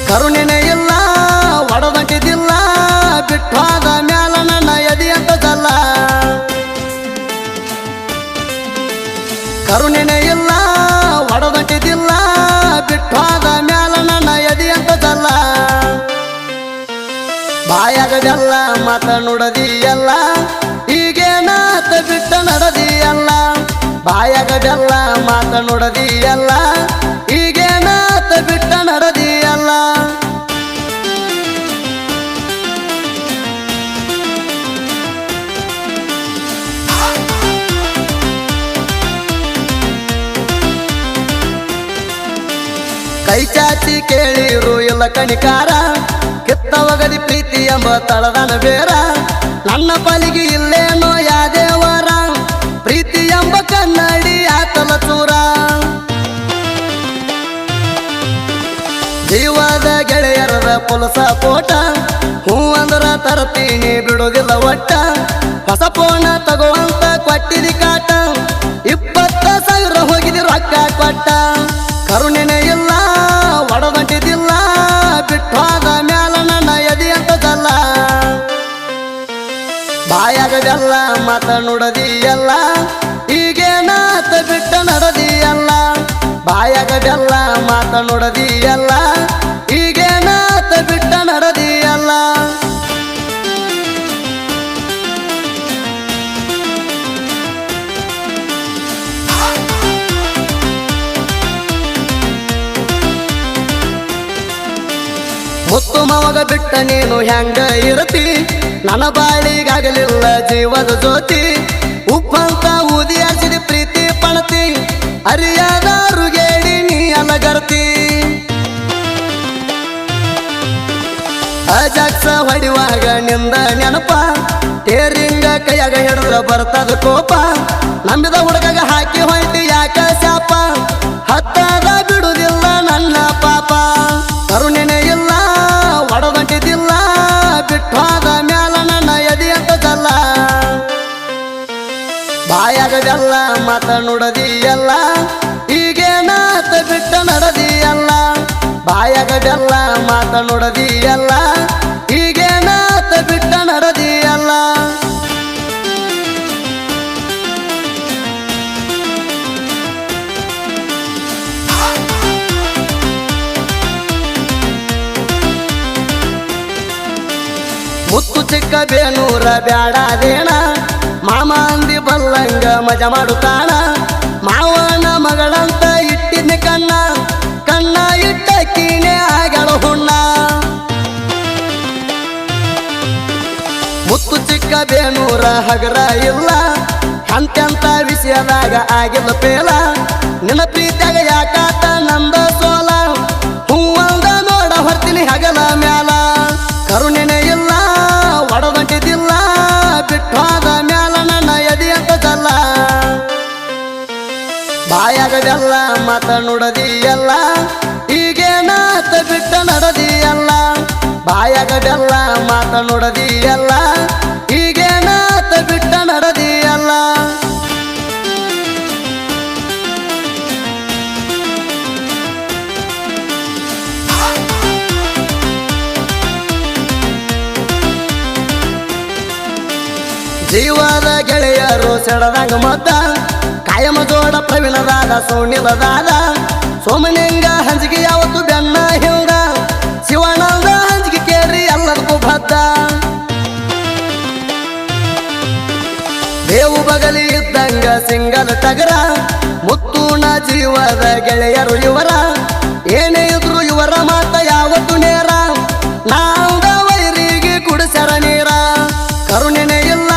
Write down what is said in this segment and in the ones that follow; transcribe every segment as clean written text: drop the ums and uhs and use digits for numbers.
ಕರುಣೆನೇ ಇಲ್ಲ ಒಡದಂಟಿದಿಲ್ಲ ಬಿಟ್ಟಾದ ಮ್ಯಾಲ ನನ್ನ ಎದಿ ಅಂತದಲ್ಲ ಕರುಣೆನೇ ಇಲ್ಲ ಒಡದಂಟಿದಿಲ್ಲ ಬಿಟ್ಟಾದ ಮ್ಯಾಲ ನನ್ನ ಎದಿ ಅಂತದಲ್ಲ ಬಾಯಾಗದೆಲ್ಲ ಮಾತ ನುಡದಿಯಲ್ಲ ಈಗೇನಾತ ಬಿಟ್ಟ ನಡದಿಯಲ್ಲ ಬಾಯಾಗದೆಲ್ಲ ಮಾತ ನುಡದಿಯಲ್ಲ ಈಗೇನಾತ ಬಿಟ್ಟ ನಡದಿಯಲ್ಲ ಕೈ ಚಾಚಿ ಕೇಳಿರು ಇಲ್ಲ ಕಣಿಕಾರ ಕಿತ್ತವಗದಿ ಪ್ರೀತಿ ಎಂಬ ತಳದನ ಬೇರ ನನ್ನ ಪಾಲಿಗೆ ಇಲ್ಲೇನೋ ಯಾದೇವರ ಪ್ರೀತಿ ಎಂಬ ಕನ್ನಡಿ ಆತಲ ಚೂರ ಜೀವದ ಗೆಳೆಯರದ ಪುಲಸ ಪೋಟ ಹೂ ಅಂದ್ರ ತರತೀನಿ ಬಿಡುವುದಿಲ್ಲ ಒಟ್ಟ ಹೊಸ ಪೋಣ ತಗೋವಂತ ಕೊಟ್ಟಿದಿ ಕಾಟ 20,000 ಹೋಗಿದಿ ರೊಕ್ಕ ಕೊಟ್ಟ ಕರುಣೆನೇ ಇಲ್ಲ ಒಡದಂಟಿದಿಲ್ಲ ಬಿಟ್ಟಾದ ಮ್ಯಾಲ ನನ್ನ ಎದಿ ಅಂತದಲ್ಲ ಬಾಯಾಗದೆಲ್ಲ ಮಾತ ನುಡದಿಯಲ್ಲ ಈಗೇನಾತ ಬಿಟ್ಟ ನಡದಿಯಲ್ಲ ಬಾಯಾಗದೆಲ್ಲ ಮಾತ ನುಡದಿಯಲ್ಲ ಈಗೇನಾತ ಬಿಟ್ಟ ನಡದಿಯಲ್ಲ ಮುತ್ತು ಮವಾಗ ಬಿಟ್ಟ ನೀನು ಹೆಂಗ ಇರತಿ ನನ್ನ ಬಾಳಿಗಾಗಲಿಲ್ಲ ಜೀವದ ಜ್ಯೋತಿ ಉಪ್ಪಂತ ಊದಿ ಹಸಿದ ಪ್ರೀತಿ ಪಣತಿ ಅರಿಯಾದ ರುಗೇಡಿ ನೀ ಅಲಗರ್ತಿ ಅಜಾಕ್ಸ ಹೊಡಿವಾಗ ನಿಂದ ನೆನಪ ಟೇರಿಂಗ ಕೈಯಾಗ ಹಿಡಿದ್ರ ಬರ್ತದ ಕೋಪ ನಂಬಿದ ಹುಡುಗಾಗ ಹಾಕಿ ಹೊಯ್ತಿ ಯಾಕ ಶಾಪ ಹತ್ತಾದ ಬಿಡುದಿಲ್ಲ ನನ್ನ ಪಾಪ ಕರುಣೆನೇ ಇಲ್ಲ ಒಡದಂಟಿದಿಲ್ಲ ಬಿಟ್ಟಾದ ಮ್ಯಾಲ ನನ್ನ ಎದಿ ಅಂತದಲ್ಲ ಬಾಯಾಗದೆಲ್ಲ ಮಾತ ನುಡದಿಯಲ್ಲ ಈಗೇನಾತ ಬಿಟ್ಟ ನಡದಿಯಲ್ಲ ಬಾಯಾಗದೆಲ್ಲ ಮಾತ ನುಡದಿಯಲ್ಲ ಈಗೇನಾತ ಬಿಟ್ಟ ನಡದಿಯಲ್ಲ ಮುತ್ತು ಚಿಕ್ಕ ಬೇನೂರ ಬ್ಯಾಡಾದೇಣ ಮಾಮ ಅಂದಿ ಬಲ್ಲಂಗ ಮಜಾ ಮಾಡುತ್ತಾಣ ಮಾವನ ಮಗಳಂತ ಇಟ್ಟಿನ ಕಣ್ಣ ಕಣ್ಣ ಇಟ್ಟ ಕೀಣೆ ಆಗಳ ಹುಣ್ಣ ಮುತ್ತು ಚಿಕ್ಕ ಬೇನೂರ ಹಗರ ಇಲ್ಲ ಅಂತ್ಯಂತ ವಿಷಯದಾಗ ಆಗಿಲ್ಲ ಪೇಲ ನಿನ್ನ ಪ್ರೀತಿಯಾಗ ಯಾಕಾತ ನಂದ ಸೋಲ ಹೂವಂದ ನೋಡ ಹೊರ್ತೀನಿ ಹಗಲ ಮ್ಯಾಲ ಕರುಣೆನೇ ಇಲ್ಲ ಒಡದಂಟಿದಿಲ್ಲ ಬಿಟ್ಟಾದ ಮ್ಯಾಲ ನನ್ನ ಎದಿ ಅಂತದಲ್ಲ ಬಾಯಾಗದೆಲ್ಲ ಮಾತ ನುಡದಿಯಲ್ಲ ಈಗೇನಾತ ಬಿಟ್ಟ ನಡದಿಯಲ್ಲ ಬಾಯಾಗದೆಲ್ಲ ಮಾತ ನುಡದಿಯಲ್ಲ ಈಗೇನಾತ ಬಿಟ್ಟ ನಡದಿಯಲ್ಲ ಜೀವದ ಗೆಳೆಯರು ಸೆಡದಂಗ ಮದ್ದ ಕಾಯಮ ಜೋಡ ಪ್ರವೀಣದಾದ ಸೋಣಿಲದಾದ ಸೋಮನಿಂಗ ಹಂಚಿಗೆ ಯಾವತ್ತು ಬೆನ್ನ ಹಿಂದ ಶಿವನಂದ ಹಂಚಿಗೆ ಕೇರಿ ಎಲ್ಲದಕ್ಕೂ ಬದ್ದ ದೇವು ಬಗಲಿ ಇದ್ದಂಗ ಸಿಂಗಲ್ ಟಗರ ಮುತ್ತೂಣ ಜೀವದ ಗೆಳೆಯರು ಇವರ ಏನೇ ಇದ್ರು ಇವರ ಮಾತ ಯಾವತ್ತು ನೇರ ನಾಂದ ವೈರಿಗೆ ಕುಡಿಸರ ನೀರ ಕರುಣೆನೇ ಇಲ್ಲ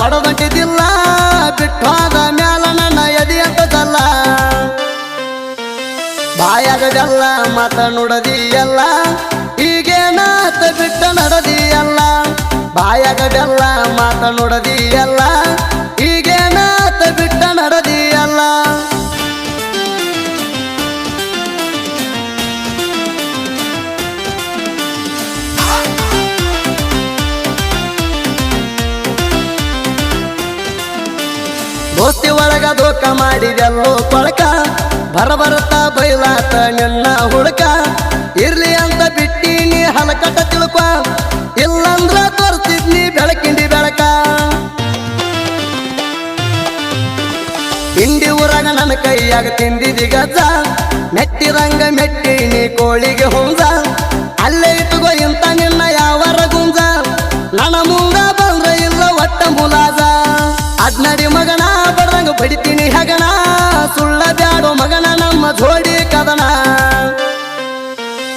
ಒಡದಂಟಿದಿಲ್ಲ ಬಿಟ್ಟಾದ ಮ್ಯಾಲ ನನ್ನ ಎದಿ ಅಂತದಲ್ಲ ಬಾಯಾಗದೆಲ್ಲ ಮಾತ ನುಡದಿಯಲ್ಲ ಈಗೇನಾತ ಬಿಟ್ಟ ನಡದಿಯಲ್ಲ ಬಾಯಾಗದೆಲ್ಲ ಮಾತ ನುಡದಿಯಲ್ಲ ಈಗೇನಾತ ಬಿಟ್ಟ ನಡದಿಯಲ್ಲ ದೋಸ್ತಿ ಒಳಗ ಧೋಕ ಮಾಡಿದೆಲ್ಲೋ ಕೊಳಕ ಬರಬರತ ಬೈಲಾತ ನಿನ್ನ ಹುಡುಕ ಇರ್ಲಿ ಅಂತ ಕೈಯಾಗ ತಿಂದಿದಿ ಗಜ್ಜ ಮೆಟ್ಟಿದಂಗ ಮೆಟ್ಟಿನಿ ಕೋಳಿಗೆ ಹುಂಜ ಅಲ್ಲೇ ಇಟ್ಟುಗೋ ಇಂತ ನಿನ್ನ ಯಾವರ ಗುಂಜ ನನ್ನ ಮುಂದ ಬಂದ್ರೆ ಇಲ್ಲ ಒಟ್ಟ ಮುಲಾಜ ಅಡ್ನಡಿ ಮಗನ ಬಡದಂಗ ಬಡಿತೀನಿ ಹಗಣ ಸುಳ್ಳ ಬ್ಯಾಡೋ ಮಗನ ನಮ್ಮ ಜೋಡಿ ಕದನ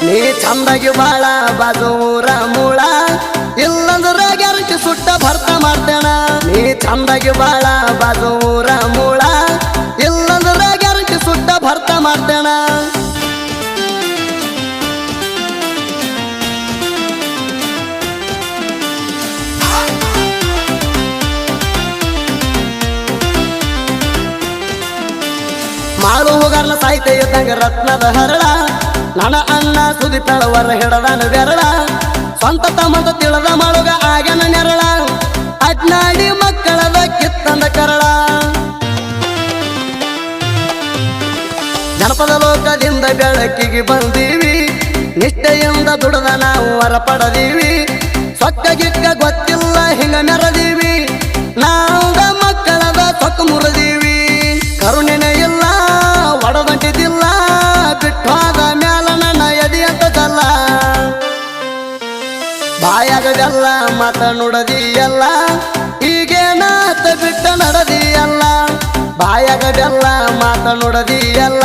ನೀ ಚಂದಾಗಿ ಬಾಳ ಬಾಜು ಊರ ಮೂಳ ಇಲ್ಲಂದ್ರ ಗ್ಯಾರಂಟಿ ಸುಟ್ಟ ಭರ್ತ ಮಾಡ್ತೇಣ ನೀ ಚಂದಾಗಿ ಬಾಳ ಬಾಜು ಊರ ಮೂಳ ಇಲ್ಲಂದ್ರ ಗ್ಯಾರಂಟಿ ಸುಟ್ಟ ಭರ್ತ ಮಾಡ್ತೇಣ ಮಾಡು ಹೋಗಾರ್ನ ಸಾಯ್ತ ಇದ್ದಂಗ ರತ್ನದ ಹರಳ ನನ್ನ ಅಣ್ಣ ಸುದಿ ತಳವರ ಹಿಡದನ ಬೆರಳ ಸ್ವಂತ ತಮ್ಮದ ತಿಳದ ಮಾಡುಗ ಆಗನ ನೆರಳ ಅಡ್ನಾಡಿ ಮಕ್ಕಳದ ಕಿತ್ತಂದ ಕರಳ ಜನಪದ ಲೋಕದಿಂದ ಬೆಳಕಿಗೆ ಬಂದೀವಿ ನಿಷ್ಠೆಯಿಂದ ದುಡದ ನಾವು ವರ ಪಡದೀವಿ ಸೊಕ್ಕ ಗಿಕ್ಕ ಗೊತ್ತಿಲ್ಲ ಹಿಂಗ ಮೆರದೀವಿ ನಾವುದ ಮಕ್ಕಳದ ಸೊಕ್ಕ ಮುರದೀವಿ ಕರುಣೆನೇ ಇಲ್ಲ ಒಡದಂಟಿದ್ದಿಲ್ಲ ಬಿಟ್ಟಾದ ಮ್ಯಾಲ ನನ್ನ ಎದಿ ಅಂತದಲ್ಲ ಬಾಯಾಗದೆಲ್ಲ ಮಾತ ನುಡದಿಯಲ್ಲ ಈಗೇನಾತ ಬಿಟ್ಟ ನಡದಿಯಲ್ಲ ಬಾಯಾಗದೆಲ್ಲ ಮಾತ ನುಡದಿಯಲ್ಲ